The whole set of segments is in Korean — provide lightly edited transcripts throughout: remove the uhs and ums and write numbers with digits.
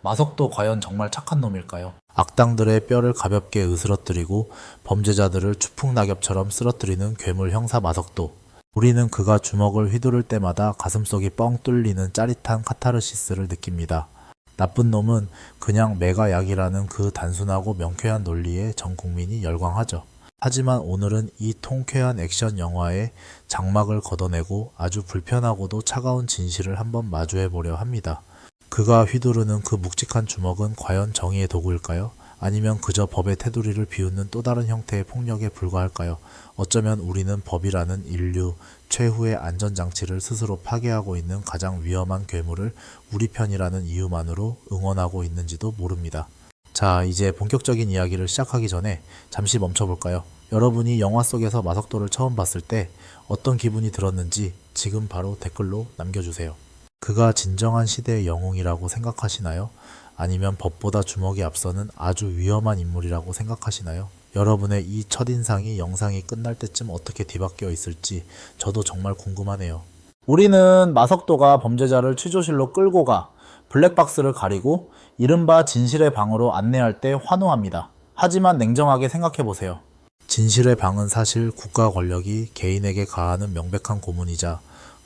마석도 과연 정말 착한 놈일까요? 악당들의 뼈를 가볍게 으스러뜨리고 범죄자들을 추풍낙엽처럼 쓰러뜨리는 괴물 형사 마석도. 우리는 그가 주먹을 휘두를 때마다 가슴속이 뻥 뚫리는 짜릿한 카타르시스를 느낍니다. 나쁜 놈은 그냥 메가약이라는 그 단순하고 명쾌한 논리에 전 국민이 열광하죠. 하지만 오늘은 이 통쾌한 액션 영화의 장막을 걷어내고 아주 불편하고도 차가운 진실을 한번 마주해 보려 합니다. 그가 휘두르는 그 묵직한 주먹은 과연 정의의 도구일까요? 아니면 그저 법의 테두리를 비웃는 또 다른 형태의 폭력에 불과할까요? 어쩌면 우리는 법이라는 인류 최후의 안전장치를 스스로 파괴하고 있는 가장 위험한 괴물을 우리 편이라는 이유만으로 응원하고 있는지도 모릅니다. 자, 이제 본격적인 이야기를 시작하기 전에 잠시 멈춰볼까요? 여러분이 영화 속에서 마석도를 처음 봤을 때 어떤 기분이 들었는지 지금 바로 댓글로 남겨주세요. 그가 진정한 시대의 영웅이라고 생각하시나요? 아니면 법보다 주먹이 앞서는 아주 위험한 인물이라고 생각하시나요? 여러분의 이 첫인상이 영상이 끝날 때쯤 어떻게 뒤바뀌어 있을지 저도 정말 궁금하네요. 우리는 마석도가 범죄자를 취조실로 끌고 가 블랙박스를 가리고 이른바 진실의 방으로 안내할 때 환호합니다. 하지만 냉정하게 생각해보세요. 진실의 방은 사실 국가 권력이 개인에게 가하는 명백한 고문이자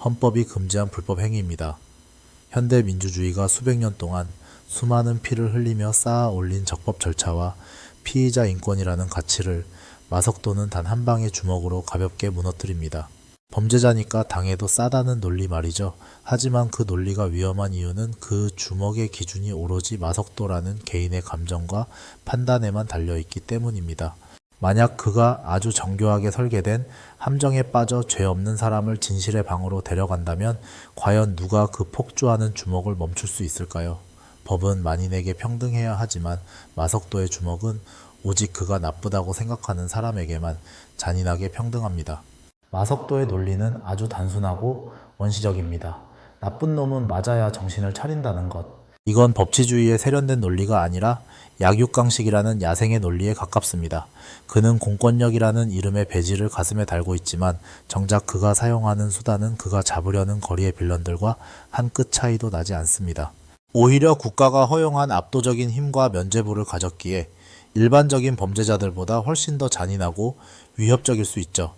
헌법이 금지한 불법 행위입니다. 현대 민주주의가 수백 년 동안 수많은 피를 흘리며 쌓아 올린 적법 절차와 피의자 인권이라는 가치를 마석도는 단 한 방의 주먹으로 가볍게 무너뜨립니다. 범죄자니까 당해도 싸다는 논리 말이죠. 하지만 그 논리가 위험한 이유는 그 주먹의 기준이 오로지 마석도라는 개인의 감정과 판단에만 달려있기 때문입니다. 만약 그가 아주 정교하게 설계된 함정에 빠져 죄 없는 사람을 진실의 방으로 데려간다면 과연 누가 그 폭주하는 주먹을 멈출 수 있을까요? 법은 만인에게 평등해야 하지만 마석도의 주먹은 오직 그가 나쁘다고 생각하는 사람에게만 잔인하게 평등합니다. 마석도의 논리는 아주 단순하고 원시적입니다. 나쁜 놈은 맞아야 정신을 차린다는 것. 이건 법치주의의 세련된 논리가 아니라 약육강식이라는 야생의 논리에 가깝습니다. 그는 공권력이라는 이름의 배지를 가슴에 달고 있지만 정작 그가 사용하는 수단은 그가 잡으려는 거리의 빌런들과 한 끗 차이도 나지 않습니다. 오히려 국가가 허용한 압도적인 힘과 면죄부를 가졌기에 일반적인 범죄자들보다 훨씬 더 잔인하고 위협적일 수 있죠.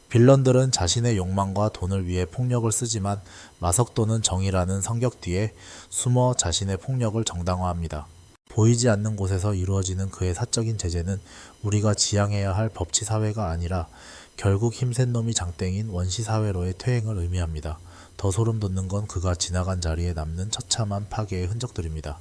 빌런들은 자신의 욕망과 돈을 위해 폭력을 쓰지만 마석도는 정의라는 성격 뒤에 숨어 자신의 폭력을 정당화합니다. 보이지 않는 곳에서 이루어지는 그의 사적인 제재는 우리가 지향해야 할 법치사회가 아니라 결국 힘센 놈이 장땡인 원시사회로의 퇴행을 의미합니다. 더 소름 돋는 건 그가 지나간 자리에 남는 처참한 파괴의 흔적들입니다.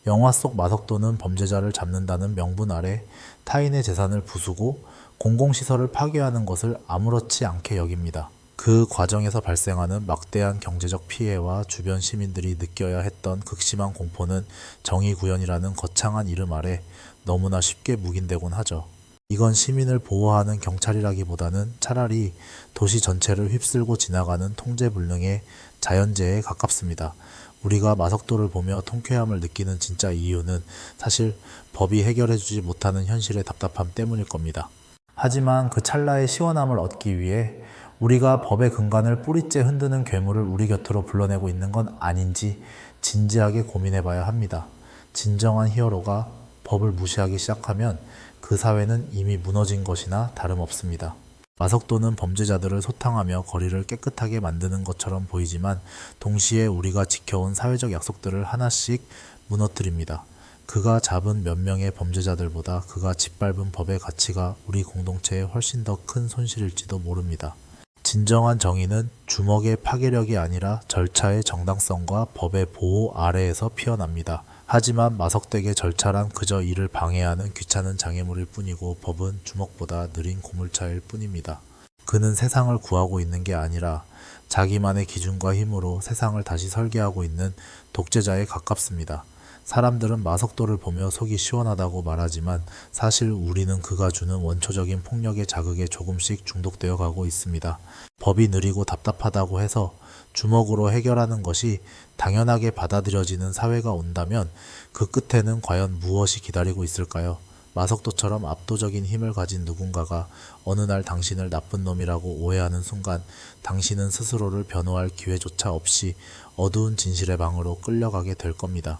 영화 속 마석도는 범죄자를 잡는다는 명분 아래 타인의 재산을 부수고 공공시설을 파괴하는 것을 아무렇지 않게 여깁니다. 그 과정에서 발생하는 막대한 경제적 피해와 주변 시민들이 느껴야 했던 극심한 공포는 정의구현이라는 거창한 이름 아래 너무나 쉽게 묵인되곤 하죠. 이건 시민을 보호하는 경찰이라기보다는 차라리 도시 전체를 휩쓸고 지나가는 통제불능의 자연재해에 가깝습니다. 우리가 마석도를 보며 통쾌함을 느끼는 진짜 이유는 사실 법이 해결해주지 못하는 현실의 답답함 때문일 겁니다. 하지만 그 찰나의 시원함을 얻기 위해 우리가 법의 근간을 뿌리째 흔드는 괴물을 우리 곁으로 불러내고 있는 건 아닌지 진지하게 고민해봐야 합니다. 진정한 히어로가 법을 무시하기 시작하면 그 사회는 이미 무너진 것이나 다름없습니다. 마석도는 범죄자들을 소탕하며 거리를 깨끗하게 만드는 것처럼 보이지만 동시에 우리가 지켜온 사회적 약속들을 하나씩 무너뜨립니다. 그가 잡은 몇 명의 범죄자들보다 그가 짓밟은 법의 가치가 우리 공동체에 훨씬 더 큰 손실일지도 모릅니다. 진정한 정의는 주먹의 파괴력이 아니라 절차의 정당성과 법의 보호 아래에서 피어납니다. 하지만 마석댁의 절차란 그저 이를 방해하는 귀찮은 장애물일 뿐이고 법은 주먹보다 느린 고물차일 뿐입니다. 그는 세상을 구하고 있는 게 아니라 자기만의 기준과 힘으로 세상을 다시 설계하고 있는 독재자에 가깝습니다. 사람들은 마석도를 보며 속이 시원하다고 말하지만 사실 우리는 그가 주는 원초적인 폭력의 자극에 조금씩 중독되어 가고 있습니다. 법이 느리고 답답하다고 해서 주먹으로 해결하는 것이 당연하게 받아들여지는 사회가 온다면 그 끝에는 과연 무엇이 기다리고 있을까요? 마석도처럼 압도적인 힘을 가진 누군가가 어느 날 당신을 나쁜 놈이라고 오해하는 순간 당신은 스스로를 변호할 기회조차 없이 어두운 진실의 방으로 끌려가게 될 겁니다.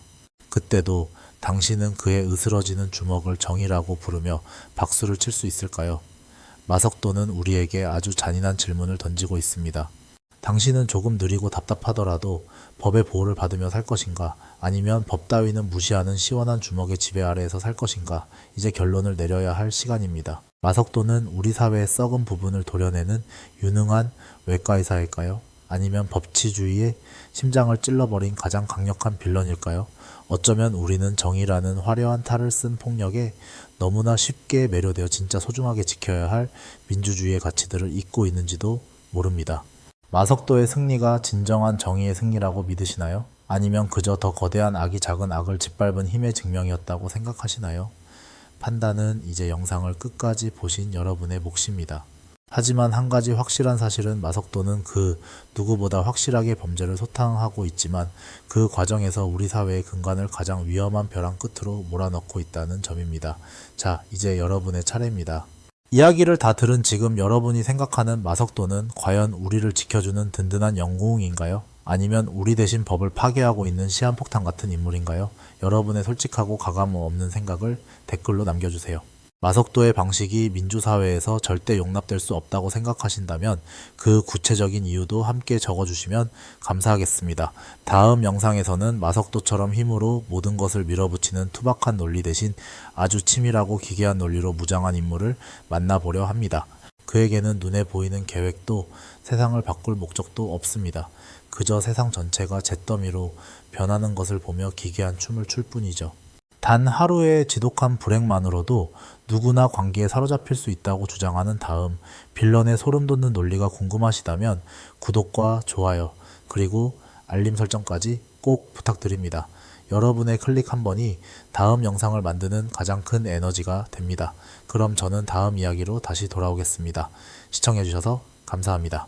그때도 당신은 그의 으스러지는 주먹을 정의라고 부르며 박수를 칠 수 있을까요? 마석도는 우리에게 아주 잔인한 질문을 던지고 있습니다. 당신은 조금 느리고 답답하더라도 법의 보호를 받으며 살 것인가? 아니면 법 따위는 무시하는 시원한 주먹의 지배 아래에서 살 것인가? 이제 결론을 내려야 할 시간입니다. 마석도는 우리 사회의 썩은 부분을 도려내는 유능한 외과의사일까요? 아니면 법치주의의 심장을 찔러버린 가장 강력한 빌런일까요? 어쩌면 우리는 정의라는 화려한 탈을 쓴 폭력에 너무나 쉽게 매료되어 진짜 소중하게 지켜야 할 민주주의의 가치들을 잊고 있는지도 모릅니다. 마석도의 승리가 진정한 정의의 승리라고 믿으시나요? 아니면 그저 더 거대한 악이 작은 악을 짓밟은 힘의 증명이었다고 생각하시나요? 판단은 이제 영상을 끝까지 보신 여러분의 몫입니다. 하지만 한 가지 확실한 사실은 마석도는 그 누구보다 확실하게 범죄를 소탕하고 있지만 그 과정에서 우리 사회의 근간을 가장 위험한 벼랑 끝으로 몰아넣고 있다는 점입니다. 자, 이제 여러분의 차례입니다. 이야기를 다 들은 지금 여러분이 생각하는 마석도는 과연 우리를 지켜주는 든든한 영웅인가요? 아니면 우리 대신 법을 파괴하고 있는 시한폭탄 같은 인물인가요? 여러분의 솔직하고 가감 없는 생각을 댓글로 남겨주세요. 마석도의 방식이 민주사회에서 절대 용납될 수 없다고 생각하신다면 그 구체적인 이유도 함께 적어주시면 감사하겠습니다. 다음 영상에서는 마석도처럼 힘으로 모든 것을 밀어붙이는 투박한 논리 대신 아주 치밀하고 기괴한 논리로 무장한 인물을 만나보려 합니다. 그에게는 눈에 보이는 계획도 세상을 바꿀 목적도 없습니다. 그저 세상 전체가 잿더미로 변하는 것을 보며 기괴한 춤을 출 뿐이죠. 단 하루의 지독한 불행만으로도 누구나 관계에 사로잡힐 수 있다고 주장하는 다음 빌런의 소름 돋는 논리가 궁금하시다면 구독과 좋아요 그리고 알림 설정까지 꼭 부탁드립니다. 여러분의 클릭 한 번이 다음 영상을 만드는 가장 큰 에너지가 됩니다. 그럼 저는 다음 이야기로 다시 돌아오겠습니다. 시청해주셔서 감사합니다.